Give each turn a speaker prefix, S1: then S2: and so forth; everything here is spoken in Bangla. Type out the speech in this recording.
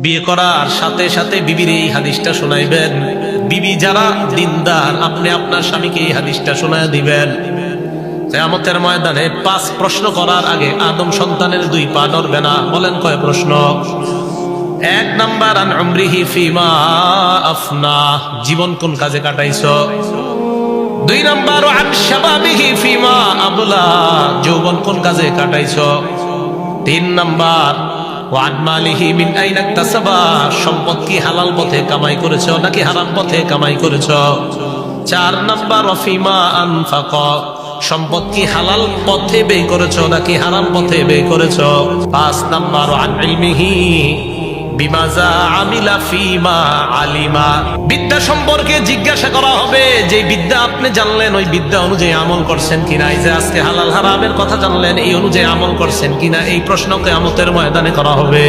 S1: বিয়ে করার সাথে সাথে বিবির এই হাদিসটা শোনাইবেন। বিবি যারা দিনদার, আপনি আপনার স্বামীকে এই হাদিসটা শোনায় দিবেন। কিয়ামতের ময়দানে 5 প্রশ্ন করার আগে আদম সন্তানের 2 পা নড়বে না। বলেন কয় প্রশ্ন? 1 নাম্বার, আন উমরিহি ফিমা আফনা, জীবন কোন কাজে কাটাইছো। 2 নাম্বার, আন শাবাবিহি ফিমা আবলা, যৌবন কোন কাজে কাটাইছো। 3 নাম্বার, ওয়ান মালিহি মিন আইনা ইকতাসাবা, সম্পদ কি হালাল পথে কামাই করেছো নাকি হারাম পথে কামাই করেছো। 4 নাম্বার, ওয়াফিমা আনফাকা, সম্পদ কি হালাল পথে ব্যয় করেছো নাকি হারাম পথে ব্যয় করেছো। 5 নাম্বার, আন ইলমিহি বিমাজা আমিলা ফিমা আলিমা, বিদ্যা সম্পর্কে জিজ্ঞাসা করা হবে। যে বিদ্যা আপনি জানলেন ওই বিদ্যা অনুযায়ী আমল করছেন কিনা। এই যে আজকে হালাল হারামের কথা জানলেন, এই অনুযায়ী আমল করছেন কিনা, এই প্রশ্ন কিয়ামতের ময়দানে করা হবে।